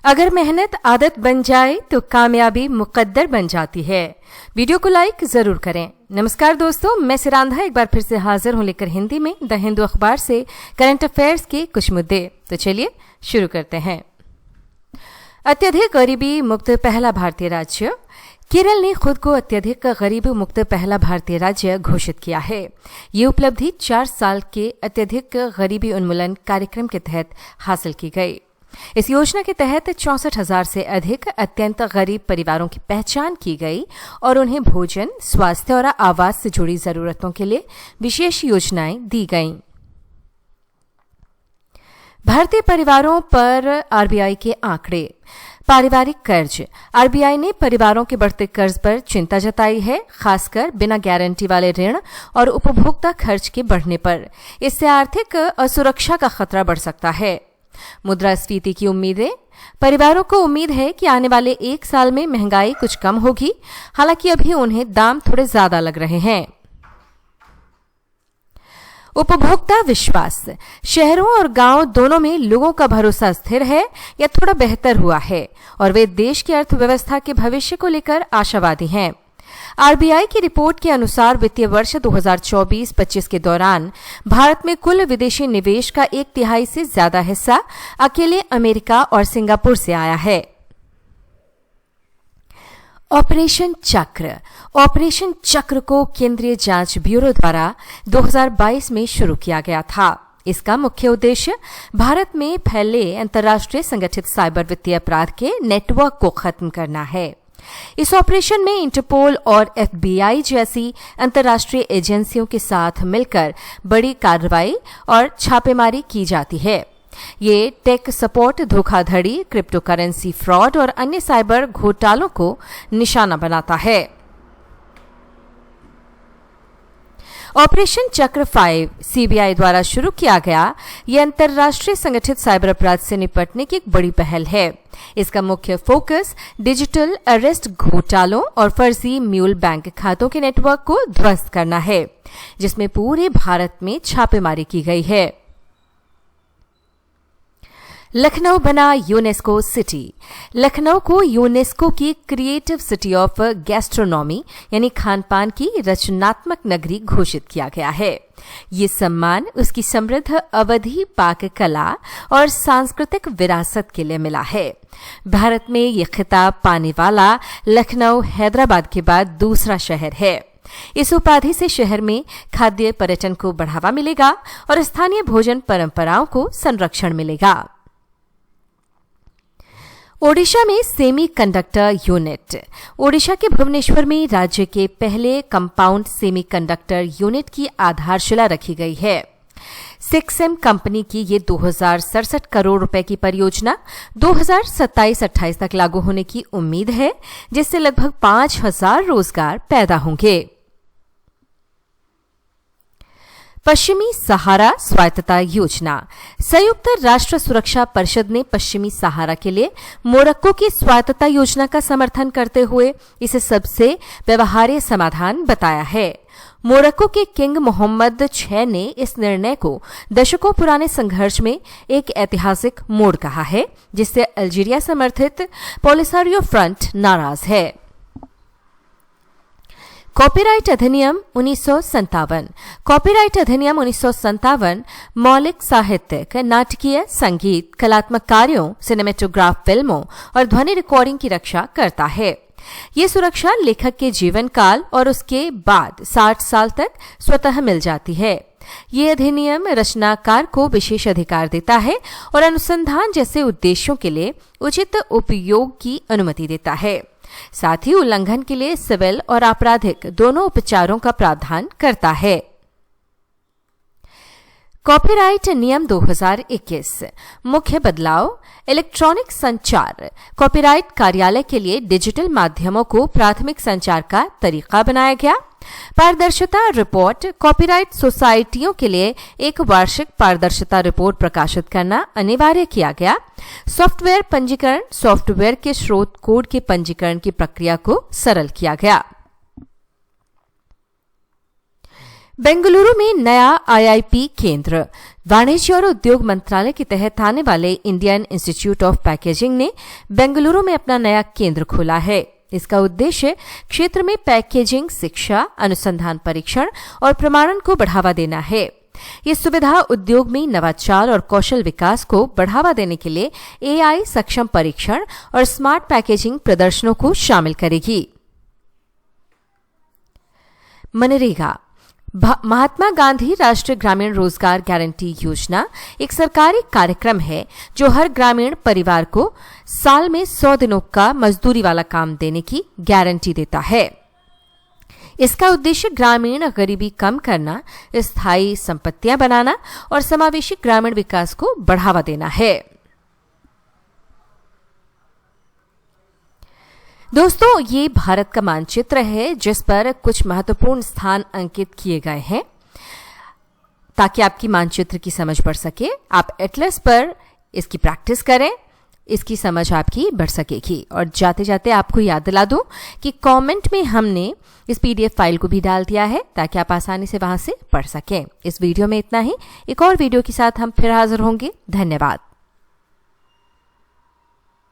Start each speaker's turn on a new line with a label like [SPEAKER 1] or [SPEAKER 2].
[SPEAKER 1] अगर मेहनत आदत बन जाए तो कामयाबी मुकद्दर बन जाती है। वीडियो को लाइक जरूर करें। नमस्कार दोस्तों, मैं सिरांधा एक बार फिर से हाजिर हूं लेकर हिंदी में द हिंदू अखबार से करंट अफेयर्स के कुछ मुद्दे। तो चलिए शुरू करते हैं। अत्यधिक गरीबी मुक्त पहला भारतीय राज्य। केरल ने खुद को अत्यधिक गरीबी मुक्त पहला भारतीय राज्य घोषित किया है। ये उपलब्धि 4 साल के अत्यधिक गरीबी उन्मूलन कार्यक्रम के तहत हासिल की गई। इस योजना के तहत 64,000 से अधिक अत्यंत गरीब परिवारों की पहचान की गई और उन्हें भोजन, स्वास्थ्य और आवास से जुड़ी जरूरतों के लिए विशेष योजनाएं दी गईं। भारतीय परिवारों पर आरबीआई के आंकड़े। पारिवारिक कर्ज। आरबीआई ने परिवारों के बढ़ते कर्ज पर चिंता जताई है, खासकर बिना गारंटी वाले ऋण और उपभोक्ता खर्च के बढ़ने पर। इससे आर्थिक असुरक्षा का खतरा बढ़ सकता है। मुद्रास्फीति की उम्मीदें। परिवारों को उम्मीद है कि आने वाले 1 साल में महंगाई कुछ कम होगी, हालांकि अभी उन्हें दाम थोड़े ज्यादा लग रहे हैं। उपभोक्ता विश्वास। शहरों और गांव दोनों में लोगों का भरोसा स्थिर है या थोड़ा बेहतर हुआ है और वे देश की अर्थव्यवस्था के भविष्य को लेकर आशावादी हैं। आरबीआई की रिपोर्ट के अनुसार वित्तीय वर्ष 2024-25 के दौरान भारत में कुल विदेशी निवेश का 1/3 से ज्यादा हिस्सा अकेले अमेरिका और सिंगापुर से आया है। ऑपरेशन चक्र। ऑपरेशन चक्र को केंद्रीय जांच ब्यूरो द्वारा 2022 में शुरू किया गया था। इसका मुख्य उद्देश्य भारत में फैले अंतर्राष्ट्रीय संगठित साइबर वित्तीय अपराध के नेटवर्क को खत्म करना है। इस ऑपरेशन में इंटरपोल और एफबीआई जैसी अंतर्राष्ट्रीय एजेंसियों के साथ मिलकर बड़ी कार्रवाई और छापेमारी की जाती है। ये टेक सपोर्ट, धोखाधड़ी, क्रिप्टो करेंसी फ्रॉड और अन्य साइबर घोटालों को निशाना बनाता है। ऑपरेशन चक्र 5 सीबीआई द्वारा शुरू किया गया यह अंतर्राष्ट्रीय संगठित साइबर अपराध से निपटने की एक बड़ी पहल है। इसका मुख्य फोकस डिजिटल अरेस्ट घोटालों और फर्जी म्यूल बैंक खातों के नेटवर्क को ध्वस्त करना है, जिसमें पूरे भारत में छापेमारी की गई है। लखनऊ बना यूनेस्को सिटी। लखनऊ को यूनेस्को की क्रिएटिव सिटी ऑफ गैस्ट्रोनॉमी यानी खानपान की रचनात्मक नगरी घोषित किया गया है। ये सम्मान उसकी समृद्ध अवधी पाक कला और सांस्कृतिक विरासत के लिए मिला है। भारत में ये खिताब पाने वाला लखनऊ हैदराबाद के बाद दूसरा शहर है। इस उपाधि से शहर में खाद्य पर्यटन को बढ़ावा मिलेगा और स्थानीय भोजन परंपराओं को संरक्षण मिलेगा। ओडिशा में सेमी कंडक्टर यूनिट। ओडिशा के भुवनेश्वर में राज्य के पहले कंपाउंड सेमी कंडक्टर यूनिट की आधारशिला रखी गई है। सिक्सएम कंपनी की ये 2067 करोड़ रुपए की परियोजना 2027-28 तक लागू होने की उम्मीद है, जिससे लगभग 5,000 रोजगार पैदा होंगे। पश्चिमी सहारा स्वायत्तता योजना। संयुक्त राष्ट्र सुरक्षा परिषद ने पश्चिमी सहारा के लिए मोरक्को की स्वायत्तता योजना का समर्थन करते हुए इसे सबसे व्यवहार्य समाधान बताया है। मोरक्को के किंग मोहम्मद 6 ने इस निर्णय को दशकों पुराने संघर्ष में एक ऐतिहासिक मोड़ कहा है, जिससे अल्जीरिया समर्थित पोलिसारियो फ्रंट नाराज है। कॉपीराइट अधिनियम 1957। कॉपीराइट अधिनियम 1957 मौलिक साहित्यिक, नाटकीय, संगीत, कलात्मक कार्यों, सिनेमेटोग्राफ फिल्मों और ध्वनि रिकॉर्डिंग की रक्षा करता है। ये सुरक्षा लेखक के जीवन काल और उसके बाद 60 साल तक स्वतः मिल जाती है। ये अधिनियम रचनाकार को विशेष अधिकार देता है और अनुसंधान जैसे उद्देश्यों के लिए उचित उपयोग की अनुमति देता है। साथ ही उल्लंघन के लिए सिविल और आपराधिक दोनों उपचारों का प्रावधान करता है। कॉपीराइट नियम 2021। मुख्य बदलाव। इलेक्ट्रॉनिक संचार। कॉपीराइट कार्यालय के लिए डिजिटल माध्यमों को प्राथमिक संचार का तरीका बनाया गया। पारदर्शिता रिपोर्ट। कॉपीराइट सोसाइटियों के लिए एक वार्षिक पारदर्शिता रिपोर्ट प्रकाशित करना अनिवार्य किया गया। सॉफ्टवेयर पंजीकरण। सॉफ्टवेयर के स्रोत कोड के पंजीकरण की प्रक्रिया को सरल किया गया। बेंगलुरु में नया आईआईपी केंद्र। वाणिज्य और उद्योग मंत्रालय के तहत आने वाले इंडियन इंस्टीट्यूट ऑफ पैकेजिंग ने बेंगलुरु में अपना नया केंद्र खोला है। इसका उद्देश्य क्षेत्र में पैकेजिंग शिक्षा, अनुसंधान, परीक्षण और प्रमाणन को बढ़ावा देना है। ये सुविधा उद्योग में नवाचार और कौशल विकास को बढ़ावा देने के लिए एआई सक्षम परीक्षण और स्मार्ट पैकेजिंग प्रदर्शनों को शामिल करेगी। मनरेगा। महात्मा गांधी राष्ट्रीय ग्रामीण रोजगार गारंटी योजना एक सरकारी कार्यक्रम है जो हर ग्रामीण परिवार को साल में 100 दिनों का मजदूरी वाला काम देने की गारंटी देता है। इसका उद्देश्य ग्रामीण गरीबी कम करना, स्थायी संपत्तियां बनाना और समावेशी ग्रामीण विकास को बढ़ावा देना है। दोस्तों, ये भारत का मानचित्र है जिस पर कुछ महत्वपूर्ण स्थान अंकित किए गए हैं ताकि आपकी मानचित्र की समझ बढ़ सके। आप एटलस पर इसकी प्रैक्टिस करें, इसकी समझ आपकी बढ़ सकेगी। और जाते जाते आपको याद दिला दूं कि कमेंट में हमने इस पीडीएफ फाइल को भी डाल दिया है ताकि आप आसानी से वहां से पढ़ सकें। इस वीडियो में इतना ही। एक और वीडियो के साथ हम फिर हाजिर होंगे। धन्यवाद।